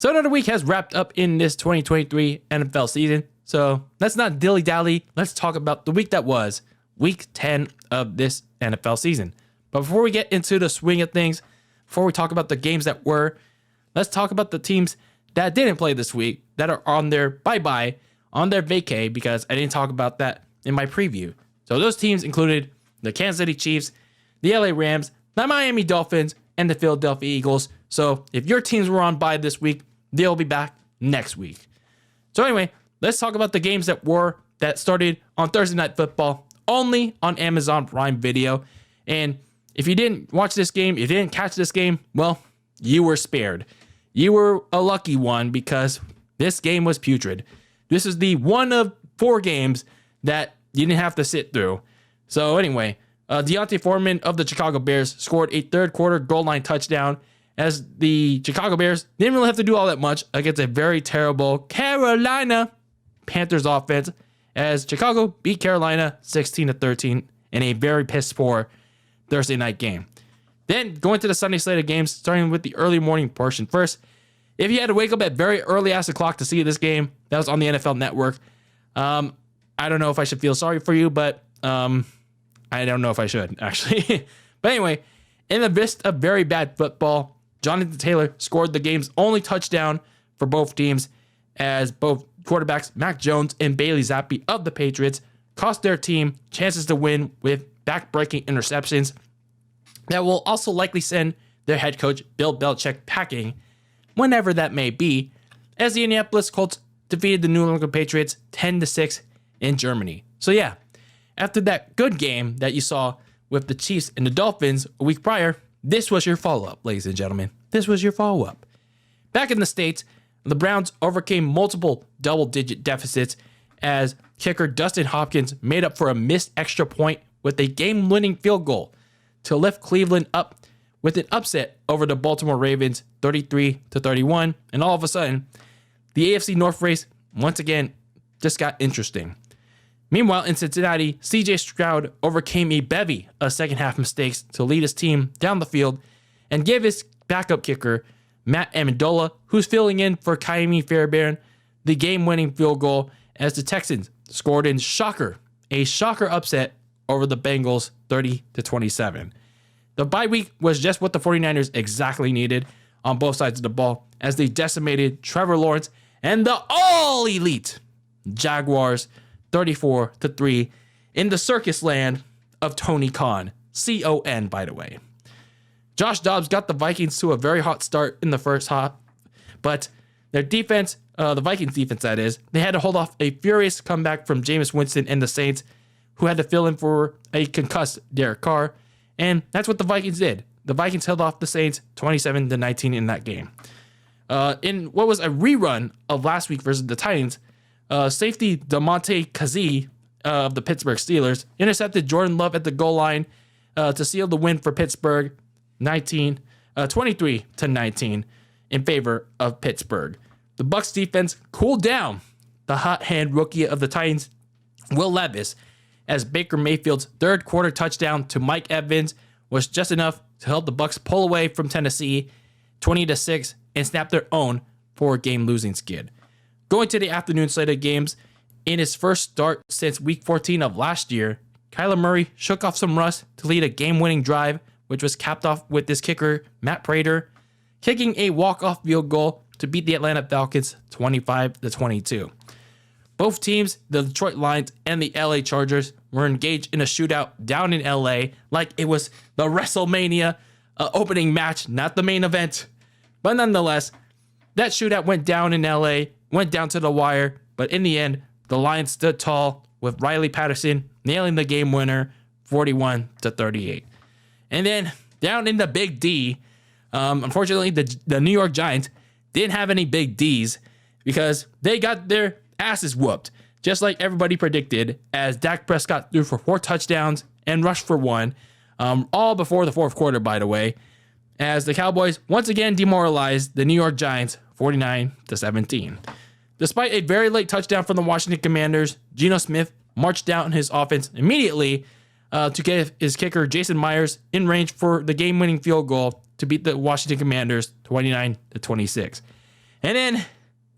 So another week has wrapped up in this 2023 NFL season. So let's not dilly-dally. Let's talk about the week that was, week 10 of this NFL season. But before we get into the swing of things, before we talk about the games that were, let's talk about the teams that didn't play this week, that are on their bye-bye, on their vacay, because I didn't talk about that in my preview. So those teams included the Kansas City Chiefs, the LA Rams, the Miami Dolphins, and the Philadelphia Eagles. So if your teams were on bye this week, they'll be back next week. So anyway, let's talk about the games that started on Thursday Night Football, only on Amazon Prime Video. And if you didn't watch this game, if you didn't catch this game, well, you were spared. You were a lucky one because this game was putrid. This is the one of 4 games that you didn't have to sit through. So anyway, Deontay Foreman of the Chicago Bears scored a third quarter goal line touchdown as the Chicago Bears didn't really have to do all that much against a very terrible Carolina Panthers offense, as Chicago beat Carolina 16-13 in a very piss-poor Thursday night game. Then going to the Sunday slate of games, starting with the early morning portion. First, if you had to wake up at very early ass o'clock to see this game, that was on the NFL Network. I don't know if I should feel sorry for you, but I don't know if I should, actually. But anyway, in the midst of very bad football, Jonathan Taylor scored the game's only touchdown for both teams, as both quarterbacks Mac Jones and Bailey Zappi of the Patriots cost their team chances to win with back-breaking interceptions that will also likely send their head coach Bill Belichick packing, whenever that may be, as the Indianapolis Colts defeated the New England Patriots 10-6 in Germany. So yeah, after that good game that you saw with the Chiefs and the Dolphins a week prior, this was your follow-up, ladies and gentlemen. This was your follow-up. Back in the States, the Browns overcame multiple double-digit deficits as kicker Dustin Hopkins made up for a missed extra point with a game-winning field goal to lift Cleveland up with an upset over the Baltimore Ravens 33-31. And all of a sudden, the AFC North race once again just got interesting. Meanwhile, in Cincinnati, CJ Stroud overcame a bevy of second-half mistakes to lead his team down the field and give his backup kicker, Matt Amendola, who's filling in for Kaimi Fairbairn, the game-winning field goal as the Texans scored in a shocker upset over the Bengals 30-27. The bye week was just what the 49ers exactly needed on both sides of the ball as they decimated Trevor Lawrence and the all-elite Jaguars 34-3 in the circus land of Tony Khan. C-O-N, by the way. Josh Dobbs got the Vikings to a very hot start in the first half, but their defense, the Vikings defense that is, they had to hold off a furious comeback from Jameis Winston and the Saints, who had to fill in for a concussed Derek Carr, and that's what the Vikings did. The Vikings held off the Saints 27-19 in that game. In what was a rerun of last week versus the Titans, safety DeMonte Kazee of the Pittsburgh Steelers intercepted Jordan Love at the goal line to seal the win for Pittsburgh 23-19 in favor of Pittsburgh. The Bucs defense cooled down the hot hand rookie of the Titans, Will Levis, as Baker Mayfield's third quarter touchdown to Mike Evans was just enough to help the Bucs pull away from Tennessee 20-6 and snap their own 4-game losing skid. Going to the afternoon slate of games, in his first start since week 14 of last year, Kyler Murray shook off some rust to lead a game-winning drive, which was capped off with this kicker, Matt Prater, kicking a walk-off field goal to beat the Atlanta Falcons 25-22. Both teams, the Detroit Lions and the LA Chargers, were engaged in a shootout down in LA like it was the WrestleMania opening match, not the main event. But nonetheless, that shootout went down in LA, went down to the wire, but in the end, the Lions stood tall with Riley Patterson nailing the game winner 41-38. And then down in the Big D, unfortunately, the New York Giants didn't have any big Ds because they got their asses whooped, just like everybody predicted, as Dak Prescott threw for 4 touchdowns and rushed for 1, all before the fourth quarter, by the way, as the Cowboys once again demoralized the New York Giants 49-17. Despite a very late touchdown from the Washington Commanders, Geno Smith marched down his offense immediately to get his kicker Jason Myers in range for the game-winning field goal to beat the Washington Commanders 29-26. And then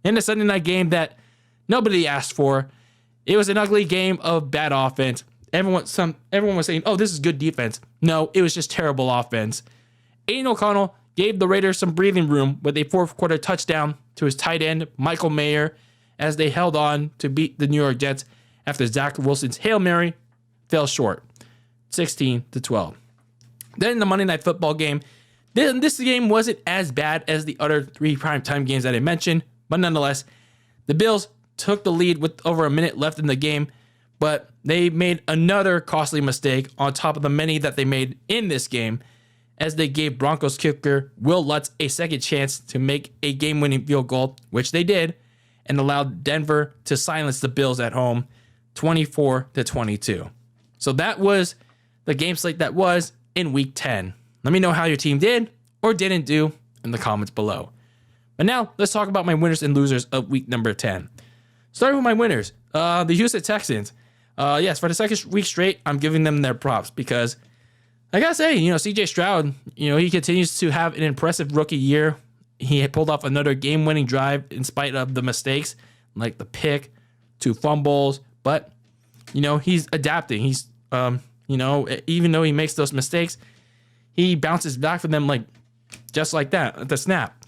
in the Sunday night game that nobody asked for, it was an ugly game of bad offense. Everyone was saying, oh, this is good defense. No, it was just terrible offense. Aiden O'Connell gave the Raiders some breathing room with a fourth quarter touchdown to his tight end, Michael Mayer, as they held on to beat the New York Jets after Zach Wilson's Hail Mary fell short, 16-12. Then in the Monday Night Football game, this game wasn't as bad as the other 3 primetime games that I mentioned, but nonetheless, the Bills took the lead with over a minute left in the game, but they made another costly mistake on top of the many that they made in this game, as they gave Broncos kicker Will Lutz a second chance to make a game-winning field goal, which they did, and allowed Denver to silence the Bills at home 24-22. So that was the game slate that was in Week 10. Let me know how your team did or didn't do in the comments below. But now, let's talk about my winners and losers of week number 10. Starting with my winners, the Houston Texans. Yes, for the second week straight, I'm giving them their props because I gotta say, CJ Stroud, he continues to have an impressive rookie year. He had pulled off another game-winning drive in spite of the mistakes, like the pick, 2 fumbles, but, he's adapting. He's, even though he makes those mistakes, he bounces back from them just like that at the snap.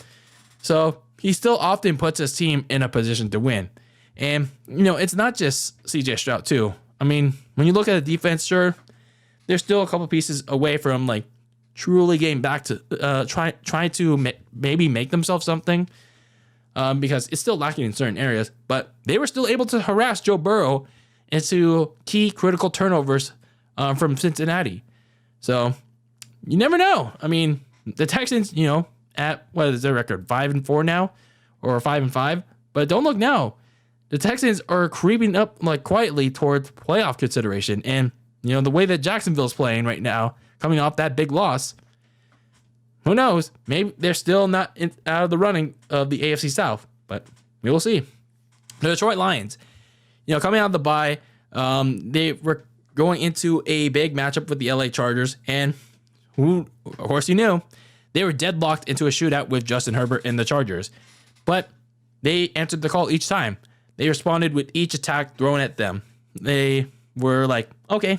So he still often puts his team in a position to win. And, it's not just CJ Stroud, too. I mean, when you look at the defense, sure, they're still a couple pieces away from, truly getting back to trying to maybe make themselves something because it's still lacking in certain areas. But they were still able to harass Joe Burrow into key critical turnovers from Cincinnati. So you never know. I mean, the Texans, at what is their record? 5-4 now, or 5-5. But don't look now. The Texans are creeping up quietly towards playoff consideration. And, the way that Jacksonville's playing right now, coming off that big loss, who knows? Maybe they're still not out of the running of the AFC South, but we will see. The Detroit Lions, coming out of the bye, they were going into a big matchup with the LA Chargers, and who, of course, they were deadlocked into a shootout with Justin Herbert and the Chargers, but they answered the call each time. They responded with each attack thrown at them. They were like, okay,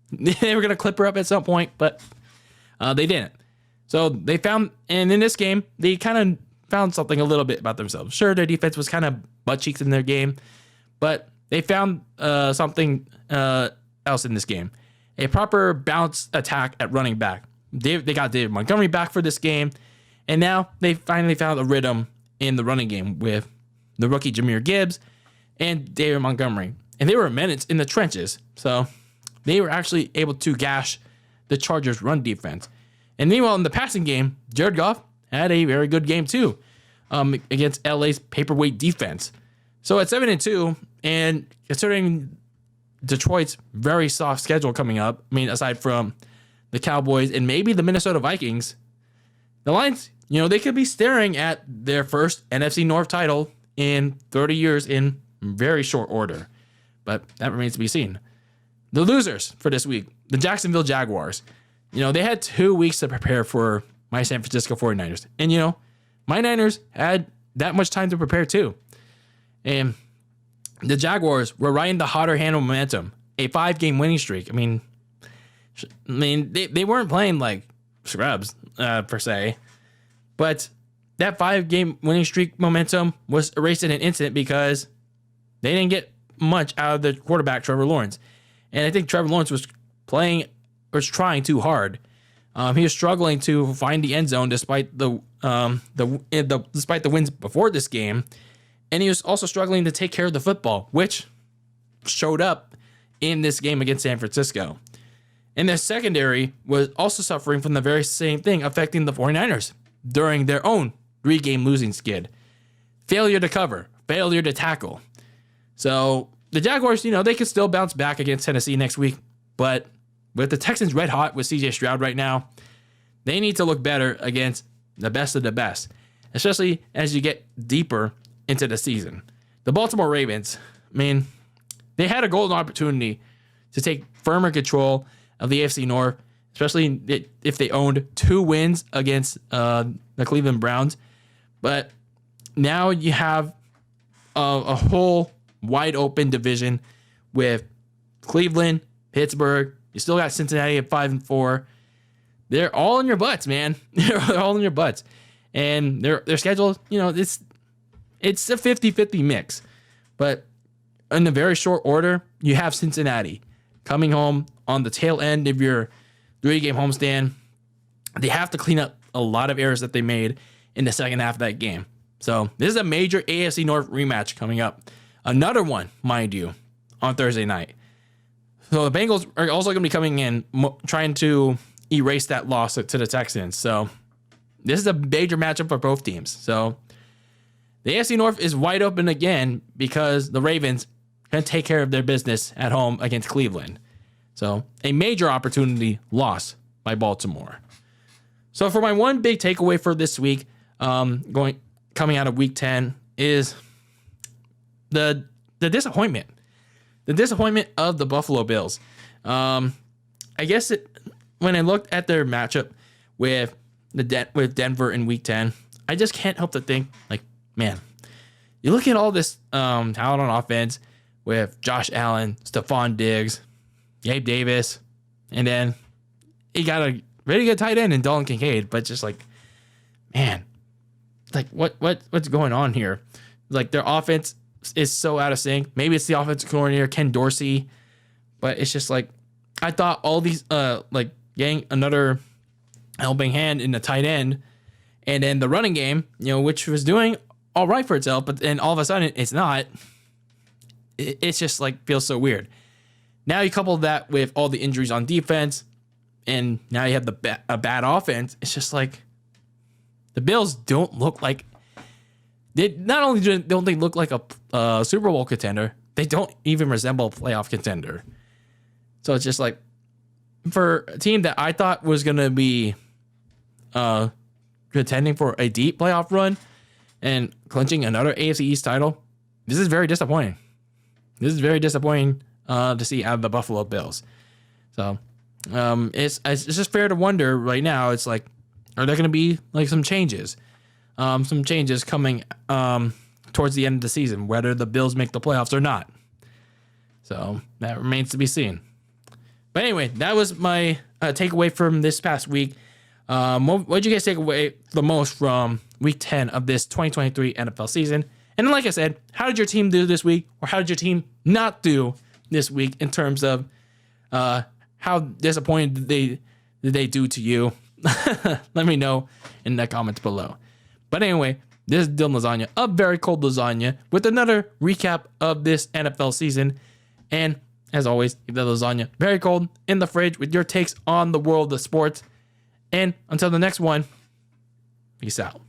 they were going to clip her up at some point, but they didn't. So they found, and in this game, they kind of found something a little bit about themselves. Sure, their defense was kind of butt cheeks in their game, but they found something else in this game. A proper bounce attack at running back. They got David Montgomery back for this game, and now they finally found a rhythm in the running game with the rookie Jahmyr Gibbs and David Montgomery. And they were minutes in the trenches, so they were actually able to gash the Chargers' run defense. And meanwhile, in the passing game, Jared Goff had a very good game too against LA's paperweight defense. So at 7-2, and considering Detroit's very soft schedule coming up, I mean, aside from the Cowboys and maybe the Minnesota Vikings, the Lions, they could be staring at their first NFC North title in 30 years in very short order. But that remains to be seen. The losers for this week, the Jacksonville Jaguars. They had 2 weeks to prepare for my San Francisco 49ers. And, my Niners had that much time to prepare too. And the Jaguars were riding the hotter hand of momentum, a 5-game winning streak. I mean, they weren't playing like scrubs, per se. But that 5-game winning streak momentum was erased in an instant because they didn't get much out of the quarterback, Trevor Lawrence. And I think Trevor Lawrence was trying too hard. He was struggling to find the end zone despite the wins before this game. And he was also struggling to take care of the football, which showed up in this game against San Francisco. And their secondary was also suffering from the very same thing affecting the 49ers during their own 3-game losing skid. Failure to cover, failure to tackle. So the Jaguars, they could still bounce back against Tennessee next week, but with the Texans red hot with CJ Stroud right now, they need to look better against the best of the best, especially as you get deeper into the season. The Baltimore Ravens, they had a golden opportunity to take firmer control of the AFC North, especially if they owned 2 wins against the Cleveland Browns. But now you have a whole wide open division with Cleveland, Pittsburgh. You still got Cincinnati at 5-4. They're all in your butts, man. They're all in your butts. And their schedule, it's a 50-50 mix. But in a very short order, you have Cincinnati coming home on the tail end of your 3-game homestand. They have to clean up a lot of errors that they made in the second half of that game. So this is a major AFC North rematch coming up. Another one, mind you, on Thursday night. So the Bengals are also going to be coming in trying to erase that loss to the Texans. So this is a major matchup for both teams. So the AFC North is wide open again because the Ravens can take care of their business at home against Cleveland. So a major opportunity lost by Baltimore. So for my one big takeaway for this week, coming out of Week 10, is the disappointment. The disappointment of the Buffalo Bills. I guess when I looked at their matchup with Denver in Week 10, I just can't help to think, like, man, you look at all this talent on offense with Josh Allen, Stephon Diggs, Gabe Davis, and then he got a really good tight end in Dalton Kincaid, but just like, man, like what's going on here? Like their offense is so out of sync. Maybe it's the offensive coordinator, Ken Dorsey, but it's just like, I thought all these, like getting another helping hand in the tight end and then the running game, which was doing all right for itself, but then all of a sudden it's not. It's just like feels so weird. Now you couple that with all the injuries on defense, and now you have a bad offense. It's just like the Bills don't look like not only don't they look like a Super Bowl contender, they don't even resemble a playoff contender. So it's just like for a team that I thought was going to be contending for a deep playoff run and clinching another AFC East title, this is very disappointing. This is very disappointing to see out of the Buffalo Bills. So it's just fair to wonder right now. It's like, are there going to be like some changes coming towards the end of the season, whether the Bills make the playoffs or not? So that remains to be seen. But anyway, that was my takeaway from this past week. What did you guys take away the most from Week 10 of this 2023 NFL season? And then, like I said, how did your team do this week, or how did your team not do this week in terms of how disappointed did they do to you? Let me know in the comments below. But anyway, this is DylanLasagna, a very cold lasagna, with another recap of this NFL season. And as always, keep the lasagna very cold in the fridge with your takes on the world of sports. And until the next one, peace out.